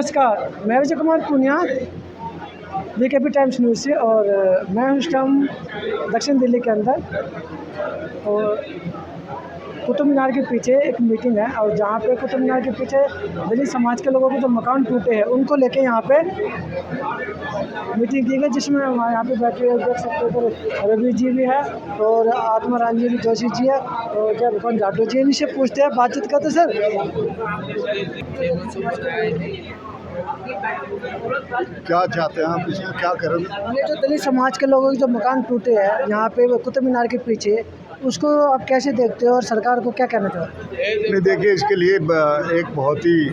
नमस्कार, मैं Vijay Kumar Punia, BKP times news से। और मैं इस टाइम दक्षिण दिल्ली के अंदर और कुतुब मीनार के पीछे एक मीटिंग है, और जहाँ पे कुतुब मीनार के पीछे दलित समाज के लोगों के जो मकान टूटे हैं उनको लेके यहाँ पे मीटिंग की गई, जिसमें यहाँ पे बैठे हुए देख सकते हो तो रवि जी भी है और आत्मा रंजन जोशी जी है और जय भगवान जाटो जी। इनसे पूछते हैं, बातचीत करते सर। क्या चाहते हैं आप, इसमें क्या करें? ये जो दलित समाज के लोगों के जो मकान टूटे हैं यहाँ पे कुतुब मीनार के पीछे, उसको आप कैसे देखते हो और सरकार को क्या कहना चाहते हैं? नहीं, देखिए, इसके लिए एक बहुत ही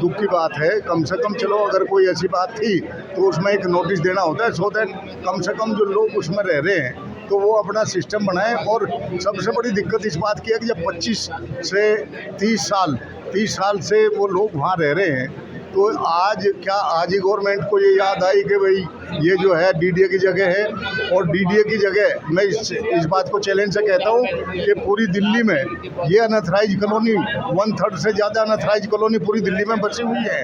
दुख की बात है। कम से कम चलो, अगर कोई ऐसी बात थी तो उसमें एक नोटिस देना होता है, सो दैट कम से कम जो लोग उसमें रह रहे हैं तो वो अपना सिस्टम बनाएं। और सबसे बड़ी दिक्कत इस बात की है कि जब 25 से 30 साल से वो लोग वहाँ रह रहे हैं, तो आज ही गवर्नमेंट को ये याद आई कि भाई ये जो है डीडीए की जगह है। और डीडीए की जगह मैं इस बात को चैलेंज से कहता हूँ कि पूरी दिल्ली में ये अनथराइज कॉलोनी 1/3 से ज़्यादा अनथराइज कॉलोनी पूरी दिल्ली में बसी हुई है।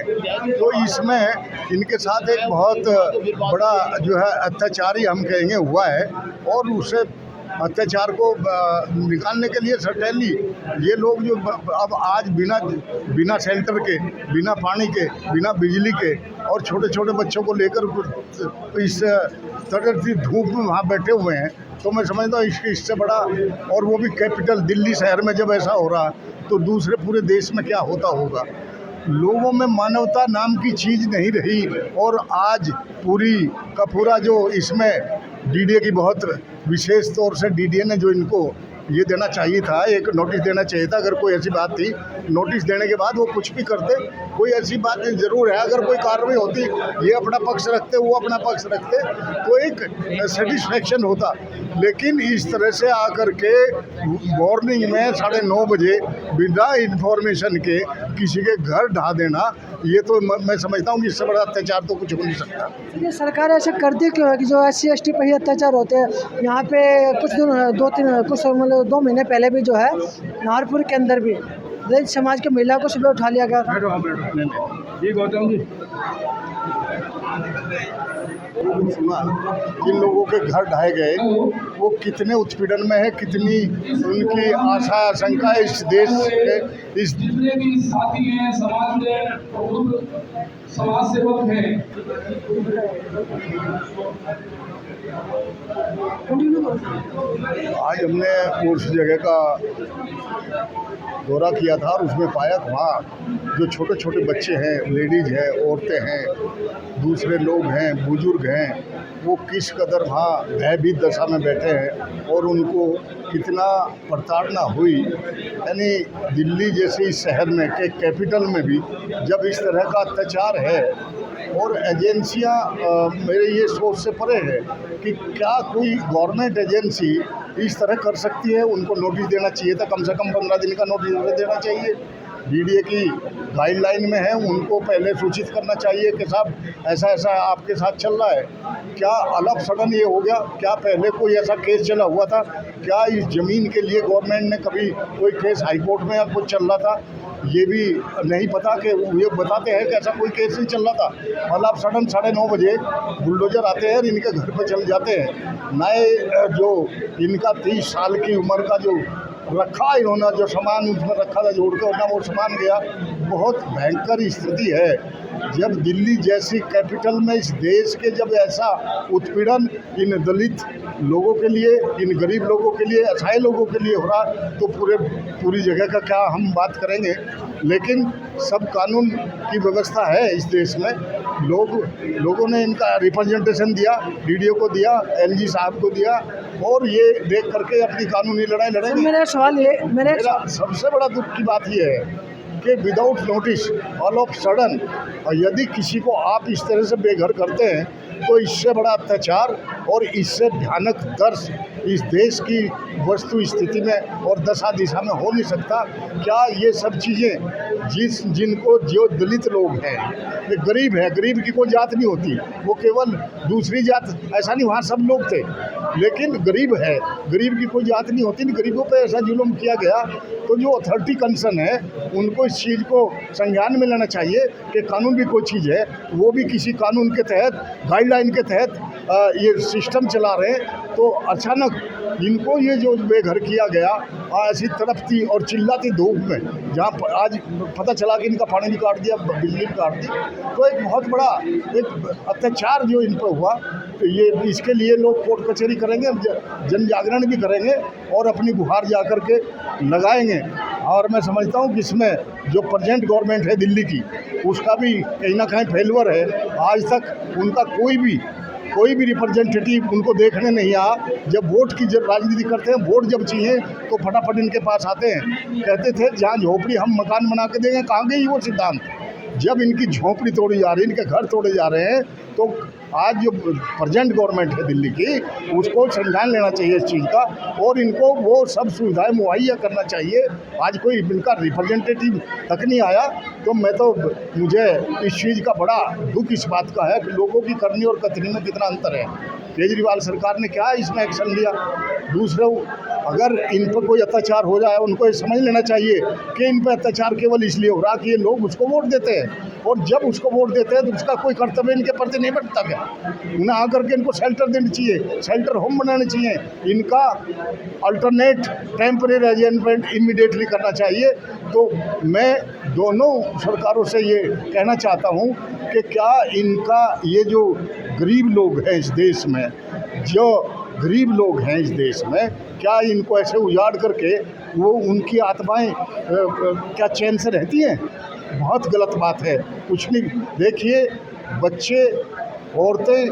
तो इसमें इनके साथ एक बहुत बड़ा जो है अत्याचार ही हम कहेंगे हुआ है, और उसे अत्याचार को निकालने के लिए सर्टेनली ये लोग जो अब आज बिना शेल्टर के, बिना पानी के, बिना बिजली के और छोटे छोटे बच्चों को लेकर इस तरह की धूप में वहाँ बैठे हुए हैं, तो मैं समझता हूँ इससे बड़ा, और वो भी कैपिटल दिल्ली शहर में जब ऐसा हो रहा तो दूसरे पूरे देश में क्या होता होगा। लोगों में मानवता नाम की चीज़ नहीं रही। और आज पूरा जो इसमें डीडीए की बहुत विशेष तौर से डीडीए ने जो इनको ये देना चाहिए था, एक नोटिस देना चाहिए था। अगर कोई ऐसी बात थी, नोटिस देने के बाद वो कुछ भी करते, कोई ऐसी बात नहीं, ज़रूर है अगर कोई कार्रवाई होती, ये अपना पक्ष रखते, वो अपना पक्ष रखते, तो एक सेटिस्फेक्शन होता। लेकिन इस तरह से आकर के मॉर्निंग में 9:30 बजे बिना इन्फॉर्मेशन के किसी के घर ढा देना, ये तो मैं समझता हूँ कि इससे बड़ा अत्याचार तो कुछ हो नहीं सकता। ये सरकार ऐसे करती क्यों है कि जो SC/ST पर ही अत्याचार होते हैं? यहाँ पे कुछ 2 महीने पहले भी जो है नाहरपुर के अंदर भी दलित समाज के महिला को सुबह उठा लिया गया था। जी गौतम जी, सुना जिन लोगों के घर ढाए गए वो कितने उत्पीड़न में है, कितनी उनकी आशा आशंका इस देश के इस जितने भी साथी हैं, समाज सेवक हैं, आज हमने उस जगह का दौरा किया था और उसमें पाया वहाँ जो छोटे छोटे बच्चे हैं, लेडीज़ हैं, औरतें हैं, दूसरे लोग हैं, बुजुर्ग हैं, वो किस कदर वहाँ भयभीत दशा में बैठे हैं और उनको कितना प्रताड़ना हुई। यानी दिल्ली जैसे इस शहर में के कैपिटल में भी जब इस तरह का अत्याचार है, और एजेंसियां मेरे ये सोच से परे है कि क्या कोई गवर्नमेंट एजेंसी इस तरह कर सकती है। उनको नोटिस देना चाहिए था, कम से कम 15 दिन का नोटिस देना चाहिए। डीडीए की गाइडलाइन में है, उनको पहले सूचित करना चाहिए कि साहब ऐसा ऐसा आपके साथ चल रहा है। क्या अलग सडन ये हो गया? क्या पहले कोई ऐसा केस चला हुआ था? क्या इस ज़मीन के लिए गवर्नमेंट ने कभी कोई केस हाईकोर्ट में या कुछ चल रहा था? ये भी नहीं पता कि ये बताते हैं कि ऐसा कोई केस नहीं चल रहा था। मतलब सडन 9:30 बजे बुलडोजर आते हैं और इनके घर पर चल जाते हैं। नए जो इनका 30 साल की उम्र का जो रखा इन्होंने, जो सामान उसमें रखा था जोड़ के, उतना वो सामान गया। बहुत भयंकर स्थिति है। जब दिल्ली जैसी कैपिटल में इस देश के जब ऐसा उत्पीड़न इन दलित लोगों के लिए, इन गरीब लोगों के लिए, असहाय लोगों के लिए हो रहा, तो पूरी जगह का क्या हम बात करेंगे। लेकिन सब कानून की व्यवस्था है इस देश में। लोगों ने इनका रिप्रेजेंटेशन दिया, डीडीओ को दिया, एलजी साहब को दिया, और ये देख करके अपनी कानूनी लड़ाई लड़ेंगे। मेरा सबसे बड़ा दुख की बात यह है कि without notice, all of sudden, और यदि किसी को आप इस तरह से बेघर करते हैं तो इससे बड़ा अत्याचार और इससे भयानक दर्श इस देश की वस्तु स्थिति में और दशा दिशा में हो नहीं सकता। क्या ये सब चीज़ें जिनको जो दलित लोग हैं, ये गरीब है, गरीब की कोई जात नहीं होती, वो केवल दूसरी जात, ऐसा नहीं, वहाँ सब लोग थे, लेकिन गरीब है, गरीब की कोई जात नहीं होती, गरीबों पे ऐसा जुल्म किया गया। तो जो अथॉरिटी कंसर्न है उनको इस चीज़ को संज्ञान में लेना चाहिए कि कानून भी कोई चीज़ है, वो भी किसी कानून के तहत, गाइडलाइन के तहत ये सिस्टम चला रहे हैं। तो अचानक इनको ये जो बेघर किया गया ऐसी तड़पती और चिल्लाती धूप में, जहाँ आज पता चला कि इनका पानी भी काट दिया, बिजली भी काट दी, तो एक बहुत बड़ा एक अत्याचार जो इन पर हुआ। तो ये इसके लिए लोग कोर्ट कचहरी करेंगे, जन जागरण भी करेंगे और अपनी गुहार जा कर के लगाएंगे। और मैं समझता हूँ कि इसमें जो प्रेजेंट गवर्नमेंट है दिल्ली की, उसका भी कहीं ना कहीं फेल्यूर है। आज तक उनका कोई भी रिप्रेजेंटेटिव उनको देखने नहीं आया। जब वोट की जब राजनीति करते हैं, वोट जब चाहिए तो फटाफट इनके पास आते हैं। कहते थे जहाँ झोपड़ी हम मकान बना के देंगे, कहाँ गई वो सिद्धांत। जब इनकी झोपड़ी तोड़ी जा रही है, इनके घर तोड़े जा रहे हैं, तो आज जो प्रेजेंट गवर्नमेंट है दिल्ली की, उसको संज्ञान लेना चाहिए इस चीज़ का और इनको वो सब सुविधाएं मुहैया करना चाहिए। आज कोई इनका रिप्रेजेंटेटिव तक नहीं आया। तो मुझे इस चीज़ का बड़ा दुख इस बात का है कि लोगों की करनी और कथनी में कितना अंतर है। केजरीवाल सरकार ने क्या इसमें एक्शन लिया? दूसरे, अगर इन पर कोई अत्याचार हो जाए, उनको ये समझ लेना चाहिए कि इन पर अत्याचार केवल इसलिए हो रहा कि ये लोग उसको वोट देते हैं, और जब उसको वोट देते हैं तो उसका कोई कर्तव्य इनके प्रति नहीं बनता क्या? उन्हें आकर के इनको शेल्टर देना चाहिए, शेल्टर होम बनाने चाहिए, इनका अल्टरनेट टेम्परेरी अरेंजमेंट इमीडिएटली करना चाहिए। तो मैं दोनों सरकारों से ये कहना चाहता हूँ कि क्या इनका ये जो गरीब लोग हैं इस देश में, क्या इनको ऐसे उजाड़ करके वो उनकी आत्माएं क्या चैन से रहती हैं? बहुत गलत बात है। कुछ नहीं, देखिए बच्चे, औरतें,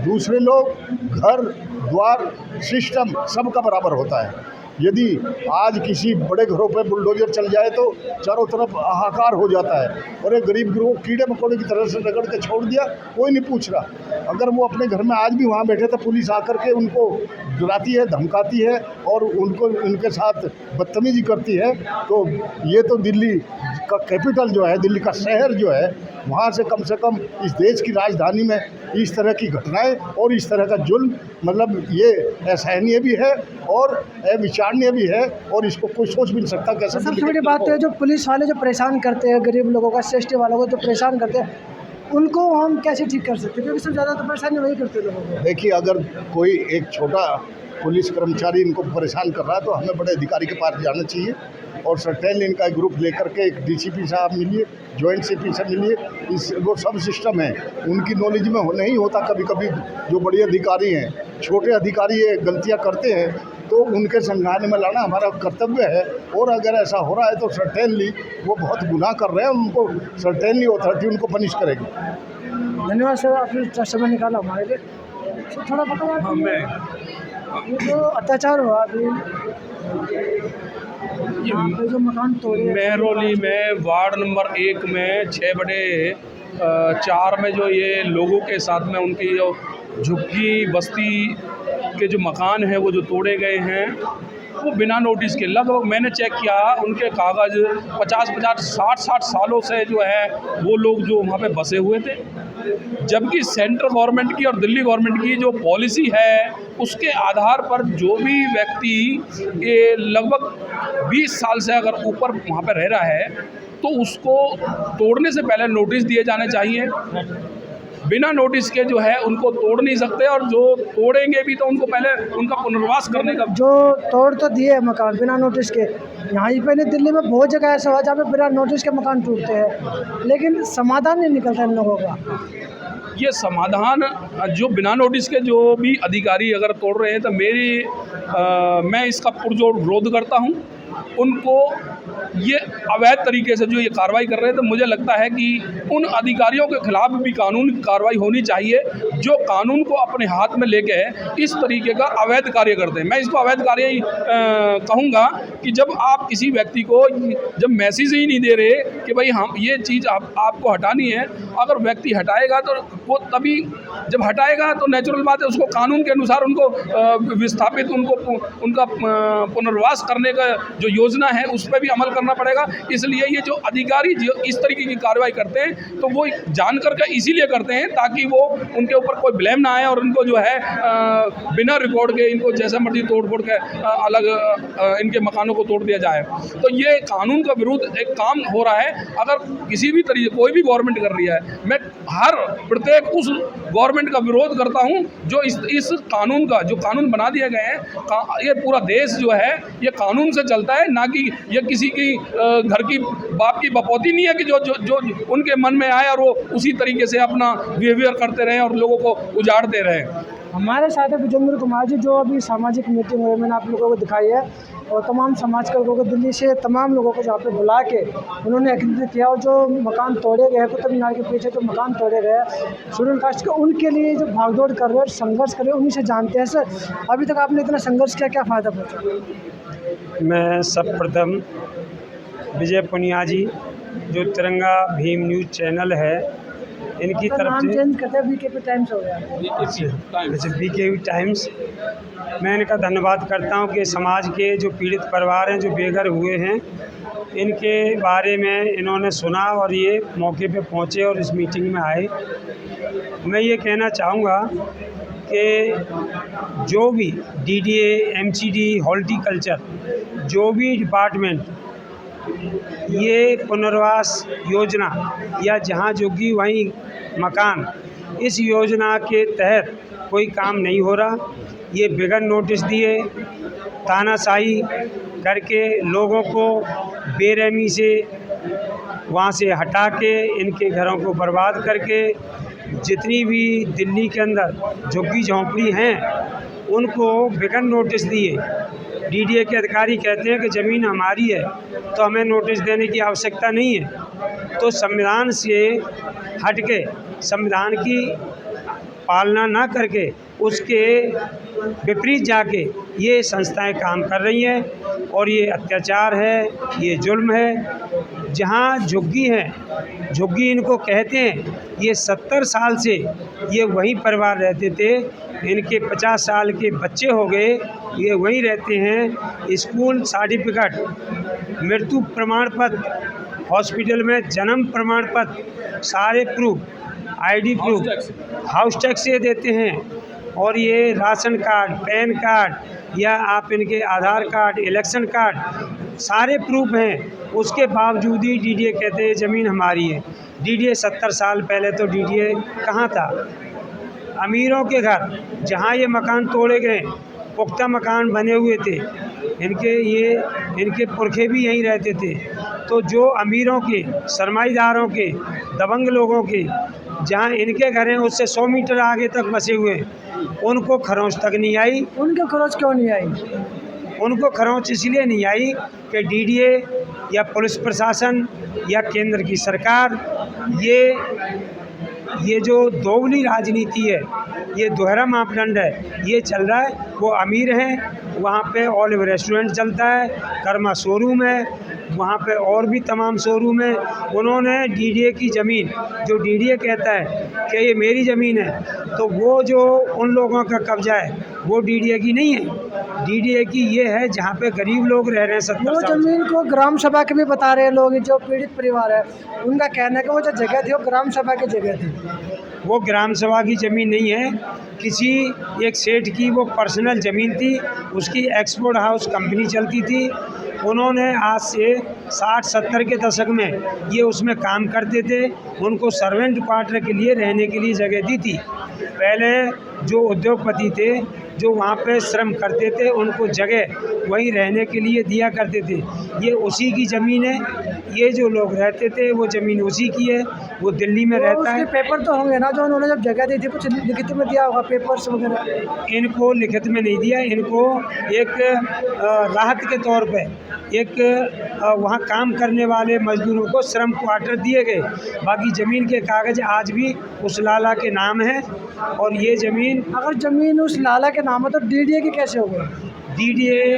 दूसरे लोग, घर द्वार, सिस्टम सबका बराबर होता है। यदि आज किसी बड़े घरों पर बुलडोजर चल जाए तो चारों तरफ हाहाकार हो जाता है, और एक गरीब को कीड़े मकोड़े की तरह से रगड़ के छोड़ दिया, कोई नहीं पूछ रहा। अगर वो अपने घर में आज भी वहाँ बैठे तो पुलिस आकर के उनको डराती है, धमकाती है और उनको उनके साथ बदतमीजी करती है। तो ये तो दिल्ली का कैपिटल जो है, दिल्ली का शहर जो है, वहाँ से कम इस देश की राजधानी में इस तरह की घटनाएं और इस तरह का जुल्म, मतलब ये असहनीय भी है और अविचारणीय भी है, और इसको कोई सोच भी नहीं सकता कैसे। सबसे बड़ी बात है जो पुलिस वाले जो परेशान करते हैं गरीब लोगों का, एसटी वालों को जो परेशान करते हैं, उनको हम कैसे ठीक कर सकते हैं? क्योंकि सबसे ज़्यादा तो परेशानी वही करते हैं लोगों को। देखिए, अगर कोई एक छोटा पुलिस कर्मचारी इनको परेशान कर रहा है तो हमें बड़े अधिकारी के पास जाना चाहिए, और सर्टेनली इनका एक ग्रुप लेकर के एक डीसीपी साहब मिलिए, जॉइंट सीपी से मिलिए। वो सब सिस्टम है, उनकी नॉलेज में नहीं होता। कभी कभी जो बड़े अधिकारी हैं, छोटे अधिकारी ये गलतियां करते हैं, तो उनके संज्ञान में लाना हमारा कर्तव्य है। और अगर ऐसा हो रहा है तो सर्टेनली वो बहुत गुनाह कर रहे हैं, उनको सर्टेनली अथॉरिटी उनको पनिश करेगी। धन्यवाद सर, आपने समय निकाला हमारे लिए। तो थोड़ा बताओ, ये जो अत्याचार हुआ अभी यहाँ पे जो मकान तोड़े, मेहरौली में वार्ड नंबर 1 में 6/4 में जो ये लोगों के साथ में उनकी जो झुग्गी बस्ती के जो मकान हैं वो जो तोड़े गए हैं, वो बिना नोटिस के, लगभग मैंने चेक किया उनके कागज़ 50-50, 60-60 सालों से जो है वो लोग जो वहाँ पे बसे हुए थे। जबकि सेंट्रल गवर्नमेंट की और दिल्ली गवर्नमेंट की जो पॉलिसी है उसके आधार पर जो भी व्यक्ति ये लगभग 20 साल से अगर ऊपर वहाँ पे रह रहा है तो उसको तोड़ने से पहले नोटिस दिए जाने चाहिए। बिना नोटिस के जो है उनको तोड़ नहीं सकते, और जो तोड़ेंगे भी तो उनको पहले उनका पुनर्वास करने का। जो तोड़ तो दिए मकान बिना नोटिस के, यहाँ ही पे नहीं दिल्ली में बहुत जगह ऐसा हुआ जहाँ पे बिना नोटिस के मकान टूटते हैं, लेकिन समाधान नहीं निकलता इन लोगों का। ये समाधान जो बिना नोटिस के जो भी अधिकारी अगर तोड़ रहे हैं तो मैं इसका पुरजोर विरोध करता हूँ। उनको ये अवैध तरीके से जो ये कार्रवाई कर रहे थे, मुझे लगता है कि उन अधिकारियों के खिलाफ भी कानूनी कार्रवाई होनी चाहिए जो कानून को अपने हाथ में लेके इस तरीके का अवैध कार्य करते हैं। मैं इसको अवैध कार्य ही कहूँगा कि जब आप किसी व्यक्ति को जब मैसेज ही नहीं दे रहे कि भाई हम ये चीज़ आपको हटानी है, अगर व्यक्ति हटाएगा तो वो तभी जब हटाएगा तो नेचुरल बात है उसको कानून के अनुसार उनको विस्थापित उनका पुनर्वास करने का जो योजना है उस पर भी अमल करना पड़ेगा। इसलिए ये जो अधिकारी जो इस तरीके की कार्रवाई करते हैं तो वो जान करके इसीलिए करते हैं ताकि वो उनके ऊपर कोई ब्लेम ना आए और उनको जो है बिना रिकॉर्ड के इनको जैसा मर्जी तोड़ फोड़ के अलग इनके मकानों को तोड़ दिया जाए। तो ये कानून का विरुद्ध एक काम हो रहा है। अगर किसी भी तरीके कोई भी गवर्नमेंट कर रही है, मैं हर प्रत्येक उस गवर्नमेंट का विरोध करता हूं जो इस कानून का जो कानून बना दिए गए हैं, ये पूरा देश जो है ये कानून से चलता है, ना कि ये किसी की घर की बाप की बपौती नहीं है कि जो उनके मन में आए और वो उसी तरीके से अपना बिहेवियर करते रहें और लोगों को उजाड़ते रहें। हमारे साथ है विजेंद्र कुमार जी जो अभी सामाजिक मीटिंग हुई मैंने आप लोगों को दिखाई है और तमाम समाज के लोगों को दिल्ली से तमाम लोगों को जहाँ पे बुला के उन्होंने एकत्रित किया और जो मकान तोड़े गए कुतुब मीनार के पीछे जो मकान तोड़े गए शेड्यूल कास्ट के उनके लिए जो भागदौड़ कर रहे हैं संघर्ष कर रहे हैं उन्हीं से जानते हैं। सर अभी तक आपने इतना संघर्ष किया, क्या फ़ायदा पहुँचा? मैं सर्वप्रथम विजय पुनिया जी जो तिरंगा भीम न्यूज़ चैनल है इनकी तरफ नाम से चेंज करते हैं बीकेपी टाइम्स हो गया। अच्छा बीकेपी टाइम्स, मैं इनका धन्यवाद करता हूं कि समाज के जो पीड़ित परिवार हैं जो बेघर हुए हैं इनके बारे में इन्होंने सुना और ये मौके पे पहुंचे और इस मीटिंग में आए। मैं ये कहना चाहूँगा कि जो भी डीडीए, एमसीडी, हॉर्टिकल्चर जो भी डिपार्टमेंट ये पुनर्वास योजना या जहाँ जोगी वहीं मकान इस योजना के तहत कोई काम नहीं हो रहा, ये बिगन नोटिस दिए तानाशाही करके लोगों को बेरहमी से वहाँ से हटा के इनके घरों को बर्बाद करके जितनी भी दिल्ली के अंदर झुग्गी झोंपड़ी हैं उनको बिगन नोटिस दिए। डीडीए के अधिकारी कहते हैं कि ज़मीन हमारी है तो हमें नोटिस देने की आवश्यकता नहीं है। तो संविधान से हट के संविधान की पालना ना करके उसके विपरीत जाके ये संस्थाएं काम कर रही हैं और ये अत्याचार है, ये जुल्म है। जहाँ झुग्गी हैं, झुग्गी इनको कहते हैं, ये 70 साल से ये वहीं परिवार रहते थे, इनके 50 साल के बच्चे हो गए, ये वहीं रहते हैं। स्कूल सर्टिफिकेट, मृत्यु प्रमाण पत्र, हॉस्पिटल में जन्म प्रमाण पत्र, सारे proof, ID proof, house tax ये देते हैं और ये राशन कार्ड, पैन कार्ड या आप इनके आधार कार्ड, इलेक्शन कार्ड, सारे प्रूफ हैं। उसके बावजूद ही डीडीए कहते हैं ज़मीन हमारी है। डीडीए 70 साल पहले तो डीडीए कहाँ था? अमीरों के घर जहाँ ये मकान तोड़े गए पुख्ता मकान बने हुए थे, इनके पुरखे भी यहीं रहते थे। तो जो अमीरों के, सरमाईदारों के, दबंग लोगों के जहाँ इनके घर हैं उससे 100 मीटर आगे तक बसे हुए, उनको खरोंच तक नहीं आई। उनके खरोच क्यों नहीं आई? उनको खरोंच इसलिए नहीं आई कि डीडीए या पुलिस प्रशासन या केंद्र की सरकार ये जो दोगली राजनीति है, ये दोहरा मापदंड है, ये चल रहा है। वो अमीर हैं, वहाँ पे ऑलिव रेस्टोरेंट चलता है, कर्मा शोरूम है, वहाँ पे और भी तमाम शोरूम है। उन्होंने डीडीए की ज़मीन, जो डीडीए कहता है कि ये मेरी ज़मीन है, तो वो जो उन लोगों का कब्जा है वो डीडीए की नहीं है। डीडीए की ये है जहाँ पे गरीब लोग रह रहे हैं 70 वो साल। ज़मीन को ग्राम सभा के भी बता रहे हैं लोग, जो पीड़ित परिवार है उनका कहना है कि वो जो जगह थी वो ग्राम सभा की जगह थी। वो ग्राम सभा की ज़मीन नहीं है, किसी एक सेठ की वो पर्सनल ज़मीन थी, उसकी एक्सपोर्ट हाउस कंपनी चलती थी। उन्होंने आज से 60-70 के दशक में ये उसमें काम करते थे, उनको सर्वेंट क्वार्टर के लिए रहने के लिए जगह दी थी। पहले जो उद्योगपति थे जो वहाँ पे श्रम करते थे उनको जगह वहीं रहने के लिए दिया करते थे। ये उसी की ज़मीन है, ये जो लोग रहते थे वो ज़मीन उसी की है, वो दिल्ली में तो रहता उसके है। पेपर तो होंगे ना, जो उन्होंने जब जगह दी थी कुछ लिखित में दिया होगा, पेपर्स वगैरह। इनको लिखित में नहीं दिया, इनको एक राहत के तौर पे एक वहाँ काम करने वाले मजदूरों को श्रम क्वार्टर दिए गए। बाकी ज़मीन के कागज़ आज भी उस लाला के नाम है। और ये ज़मीन अगर ज़मीन उस लाला के नाम है तो डीडीए की कैसे हो गई? डीडीए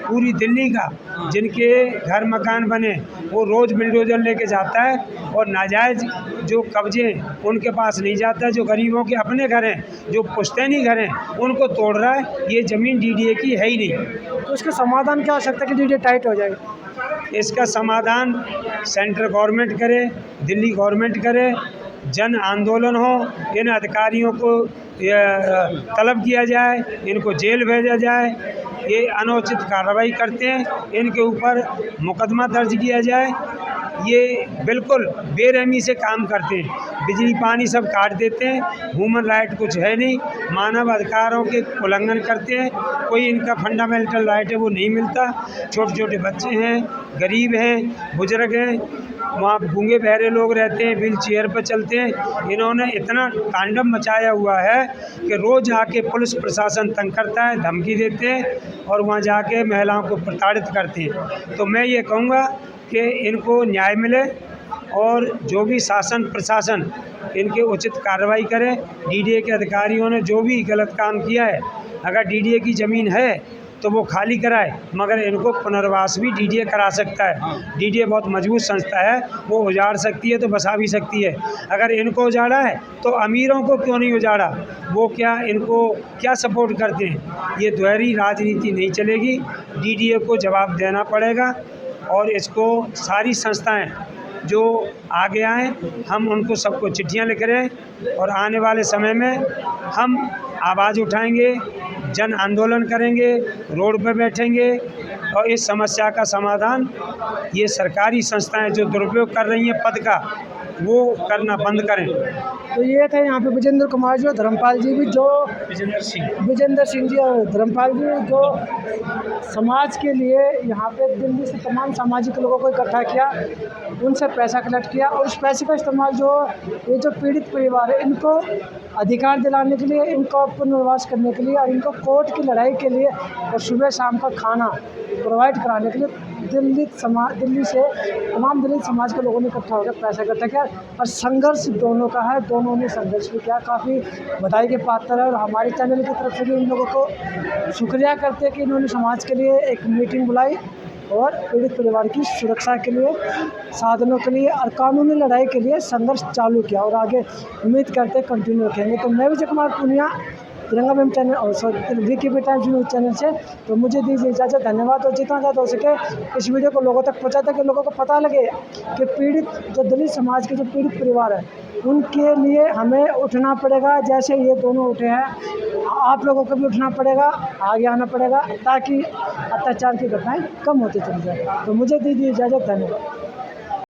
पूरी दिल्ली का जिनके घर मकान बने वो रोज़ बिल्डोजर लेके जाता है, और नाजायज़ जो कब्जे हैं उनके पास नहीं जाता है। जो गरीबों के अपने घर हैं, जो पुश्तैनी घर हैं, उनको तोड़ रहा है। ये ज़मीन डीडीए की है ही नहीं। तो इसका समाधान क्या हो सकता है कि डीडीए टाइट हो जाए? इसका समाधान सेंट्रल गवर्नमेंट करे, दिल्ली गवर्नमेंट करे, जन आंदोलन हो, इन अधिकारियों को तलब किया जाए, इनको जेल भेजा जाए। ये अनुचित कार्रवाई करते हैं, इनके ऊपर मुकदमा दर्ज किया जाए। ये बिल्कुल बेरहमी से काम करते हैं, बिजली पानी सब काट देते हैं, ह्यूमन राइट कुछ है नहीं, मानव अधिकारों के उल्लंघन करते हैं। कोई इनका फंडामेंटल राइट है वो नहीं मिलता। छोटे छोटे बच्चे हैं, गरीब हैं, बुजुर्ग हैं, वहाँ गूंगे बहरे लोग रहते हैं, व्हील चेयर पर चलते हैं। इन्होंने इतना तांडव मचाया हुआ है कि रोज़ आके पुलिस प्रशासन तंग करता है, धमकी देते हैं, और वहाँ जाके महिलाओं को प्रताड़ित करते हैं। तो मैं ये कहूँगा कि इनको न्याय मिले, और जो भी शासन प्रशासन इनके उचित कार्रवाई करे। डीडीए के अधिकारियों ने जो भी गलत काम किया है, अगर डीडीए की ज़मीन है तो वो खाली कराए, मगर इनको पुनर्वास भी डीडीए करा सकता है। डीडीए बहुत मजबूत संस्था है, वो उजाड़ सकती है तो बसा भी सकती है। अगर इनको उजाड़ा है तो अमीरों को क्यों नहीं उजाड़ा? वो क्या इनको क्या सपोर्ट करते हैं? ये दोहरी राजनीति नहीं चलेगी। डीडीए को जवाब देना पड़ेगा, और इसको सारी संस्थाएं जो आगे आएँ, हम उनको सबको चिट्ठियां लिख रहे हैं, और आने वाले समय में हम आवाज़ उठाएंगे, जन आंदोलन करेंगे, रोड पर बैठेंगे, और इस समस्या का समाधान ये सरकारी संस्थाएं जो दुरुपयोग कर रही हैं पद का, वो करना बंद करें। तो ये थे यहाँ पे विजेंद्र कुमार जी और धर्मपाल जी भी, जो विजेंद्र सिंह जी और धर्मपाल जी, जो समाज के लिए यहाँ पे दिल्ली से तमाम सामाजिक लोगों को इकट्ठा किया, उनसे पैसा कलेक्ट किया, और उस पैसे का इस्तेमाल जो ये जो पीड़ित परिवार है इनको अधिकार दिलाने के लिए, इनको पुनर्वास करने के लिए, और इनको कोर्ट की लड़ाई के लिए, और सुबह शाम का खाना प्रोवाइड कराने के लिए दिल्ली से तमाम दिल्ली समाज के लोगों ने इकट्ठा होकर पैसा इकट्ठा किया। और संघर्ष दोनों का है, दोनों ने संघर्ष भी किया, काफ़ी बधाई के पात्र है। और हमारे चैनल की तरफ से भी इन लोगों को शुक्रिया करते हैं कि इन्होंने समाज के लिए एक मीटिंग बुलाई, और पीड़ित परिवार की सुरक्षा के लिए, साधनों के लिए, और कानूनी लड़ाई के लिए संघर्ष चालू किया, और आगे उम्मीद करते कंटिन्यू रखेंगे। तो मैं विजय कुमार पुनिया, तिरंगा मेम चैनल और वीकेबी टाइम्स न्यूज़ चैनल से, तो मुझे दीजिए इजाज़त। धन्यवाद। और जितना ज़्यादा हो सके इस वीडियो को लोगों तक पहुँचा, ताकि लोगों को पता लगे कि पीड़ित जो दलित समाज के जो पीड़ित परिवार है उनके लिए हमें उठना पड़ेगा, जैसे ये दोनों उठे हैं। आप लोगों को भी उठना पड़ेगा, आगे आना पड़ेगा, ताकि अत्याचार की घटनाएँ कम होती चली जाए। तो मुझे दीजिए इजाज़त। धन्यवाद।